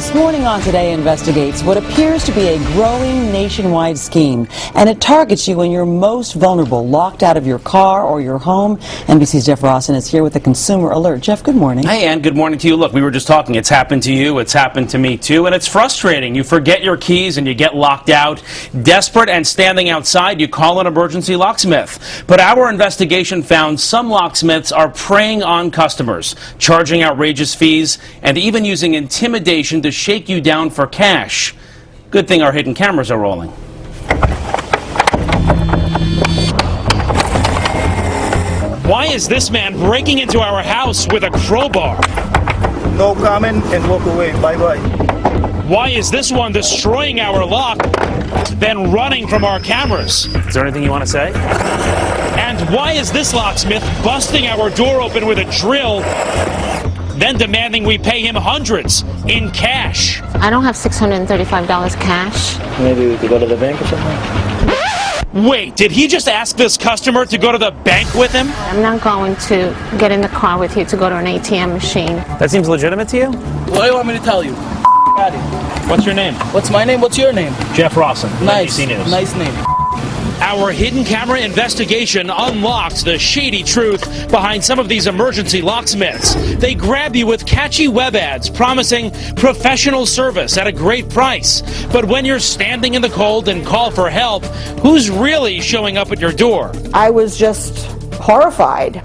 This morning on Today investigates what appears to be a growing nationwide scheme, and it targets you when you're most vulnerable, locked out of your car or your home. NBC's Jeff Rawson is here with the Consumer Alert. Jeff, good morning. Hey, Ann, good morning to you. Look, we were just talking. It's happened to you. It's happened to me, too. And it's frustrating. You forget your keys and you get locked out. Desperate and standing outside, you call an emergency locksmith. But our investigation found some locksmiths are preying on customers, charging outrageous fees, and even using intimidation to shake you down for cash. Good thing our hidden cameras are rolling. Why is this man breaking into our house with a crowbar? No comment and walk away. Bye-bye. Why is this one destroying our lock, then running from our cameras? Is there anything you want to say? And why is this locksmith busting our door open with a drill, then demanding we pay him hundreds in cash? I don't have $635 cash. Maybe we could go to the bank or something? Wait, did he just ask this customer to go to the bank with him? I'm not going to get in the car with you to go to an ATM machine. That seems legitimate to you? What do you want me to tell you? What's your name? What's my name? What's your name? Jeff Rawson, Nice. NBC News. Nice name. Our hidden camera investigation unlocked the shady truth behind some of these emergency locksmiths. They grab you with catchy web ads promising professional service at a great price. But when you're standing in the cold and call for help, who's really showing up at your door? I was just horrified.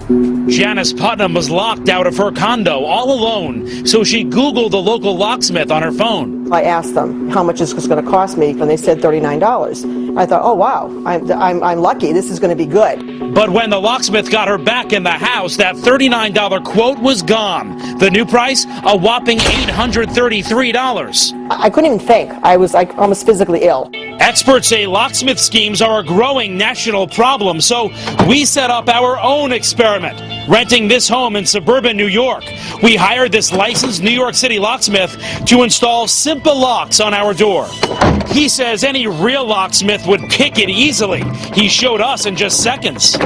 Janice Putnam was locked out of her condo all alone, so she Googled the local locksmith on her phone. I asked them how much is this going to cost me, and they said $39. I thought, oh wow, I'm lucky. This is going to be good. But when the locksmith got her back in the house, that $39 quote was gone. The new price, a whopping $833. I couldn't even think. I was like almost physically ill. Experts say locksmith schemes are a growing national problem, so we set up our own experiment, renting this home in suburban New York. We hired this licensed New York City locksmith to install simple locks on our door. He says any real locksmith would pick it easily. He showed us in just seconds.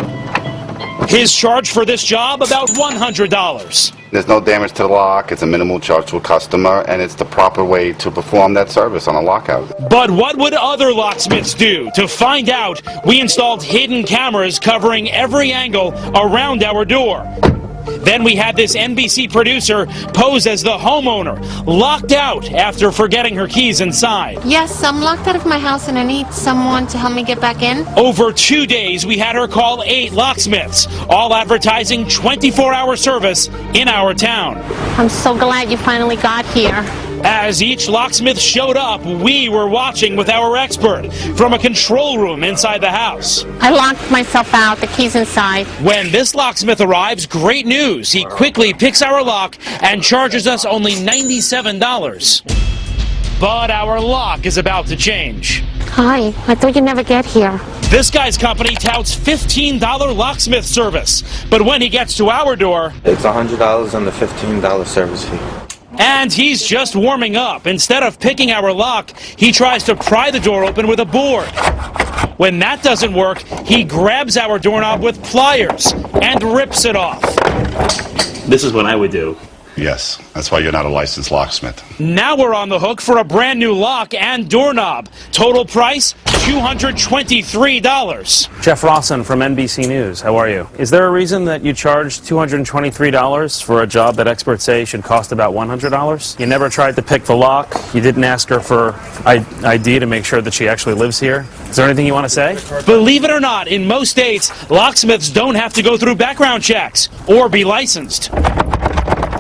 His charge for this job, about $100. There's no damage to the lock, it's a minimal charge to a customer, and it's the proper way to perform that service on a lockout. But what would other locksmiths do? To find out, we installed hidden cameras covering every angle around our door. Then we had this NBC producer pose as the homeowner, locked out after forgetting her keys inside. Yes, I'm locked out of my house and I need someone to help me get back in. Over 2 days, we had her call 8 locksmiths, all advertising 24-hour service in our town. I'm so glad you finally got here. As each locksmith showed up, we were watching with our expert from a control room inside the house. I locked myself out, the keys inside. When this locksmith arrives, great news. He quickly picks our lock and charges us only $97. But our lock is about to change. Hi, I thought you'd never get here. This guy's company touts $15 locksmith service. But when he gets to our door, it's $100 and the $15 service fee. And he's just warming up. Instead of picking our lock, he tries to pry the door open with a board. When that doesn't work, he grabs our doorknob with pliers and rips it off. This is what I would do. Yes, that's why you're not a licensed locksmith. Now we're on the hook for a brand new lock and doorknob. Total price, $223. Jeff Rawson from NBC News. How are you? Is there a reason that you charge $223 for a job that experts say should cost about $100? You never tried to pick the lock. You didn't ask her for ID to make sure that she actually lives here. Is there anything you want to say? Believe it or not, in most states, locksmiths don't have to go through background checks or be licensed.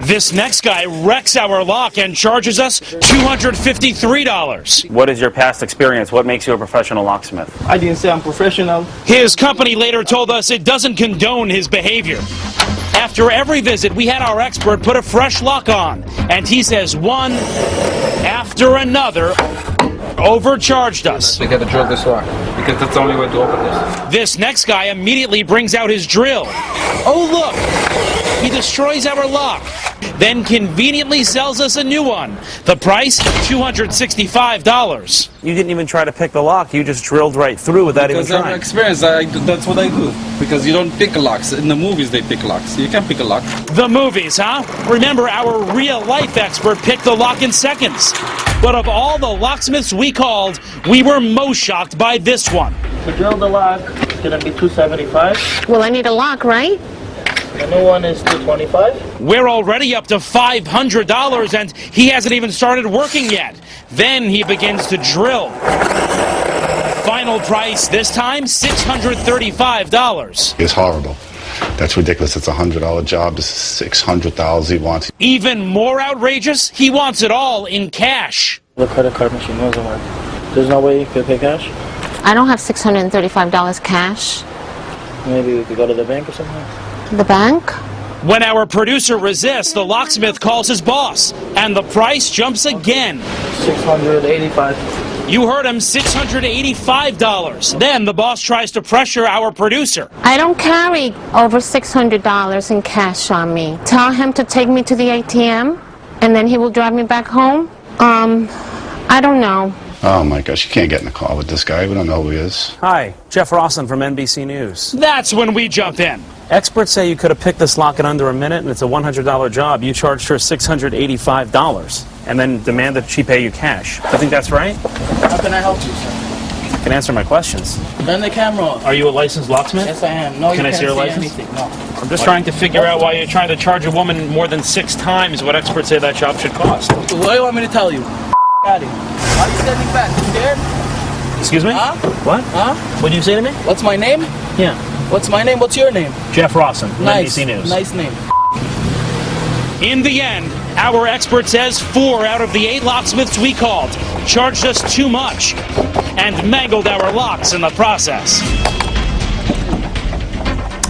This next guy wrecks our lock and charges us $253. What is your past experience? What makes you a professional locksmith? I didn't say I'm professional. His company later told us it doesn't condone his behavior. After every visit, we had our expert put a fresh lock on, and he says one after another overcharged us. We got to drill this lock because that's the only way to open this. This next guy immediately brings out his drill. Oh, look! He destroys our lock. then conveniently sells us a new one. The price, $265. You didn't even try to pick the lock. You just drilled right through without even Because I'm trying. experienced, that's what I do. Because you don't pick locks. In the movies they pick locks. You can't pick a lock. The movies, huh? Remember, our real-life expert picked the lock in seconds. But of all the locksmiths we called, we were most shocked by this one. To drill the lock, it's gonna be $275. Well, I need a lock, right? The new one is $225. We're already up to $500, and he hasn't even started working yet. Then he begins to drill. Final price this time, $635. It's horrible. That's ridiculous. It's a $100 job. This is $600,000 he wants. Even more outrageous, he wants it all in cash. The credit card machine doesn't work. There's no way you could pay cash? I don't have $635 cash. Maybe we could go to the bank or something? The bank? When our producer resists, the locksmith calls his boss, and the price jumps again. $685. You heard him, $685. Then the boss tries to pressure our producer. I don't carry over $600 in cash on me. Tell him to take me to the ATM, and then he will drive me back home. I don't know. Oh my gosh, you can't get in a car with this guy. We don't know who he is. Hi, Jeff Rawson from NBC News. That's when we jump in. Experts say you could have picked this lock in under a minute, and it's a $100 job. You charged her $685 and then demand that she pay you cash. I think that's right? How can I help you, sir? You can answer my questions. Turn the camera off. Are you a licensed locksmith? Yes, I am. No, Can you I can't see your see license? anything. No. I'm just trying to figure out why you're trying to charge a woman more than 6 times what experts say that job should cost. What do you want me to tell you? Out of here. Why are you standing back? You scared? Excuse me? Huh? What? Huh? What did you say to me? What's my name? Yeah. What's my name? What's your name? Jeff Rawson from Nice. NBC News. Nice name. In the end, our expert says 4 out of the 8 locksmiths we called charged us too much and mangled our locks in the process.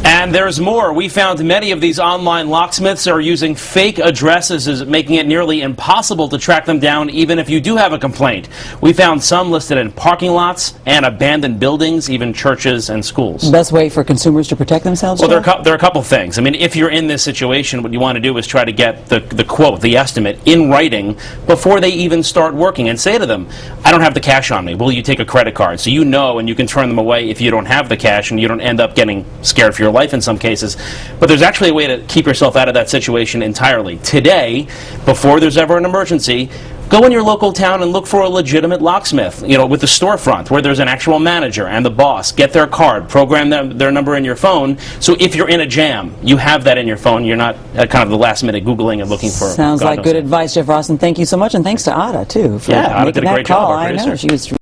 And there's more. We found many of these online locksmiths are using fake addresses, making it nearly impossible to track them down even if you do have a complaint. We found some listed in parking lots and abandoned buildings, even churches and schools. Best way for consumers to protect themselves? Well, Jeff? there are a couple things. I mean, if you're in this situation, what you want to do is try to get the quote, the estimate, in writing before they even start working, and say to them, I don't have the cash on me. Will you take a credit card? So you know, and you can turn them away if you don't have the cash, and you don't end up getting scared for your life in some cases. But there's actually a way to keep yourself out of that situation entirely. Today, before there's ever an emergency, go in your local town and look for a legitimate locksmith, you know, with the storefront where there's an actual manager and the boss. Get their card, program their number in your phone, so if you're in a jam, you have that in your phone. You're not at kind of the last minute Googling and looking for. Sounds like good advice, Jeff Rawson. Thank you so much, and thanks to Ada, too, for Yeah, Ada making did a that great job, call. our I know, producer. she was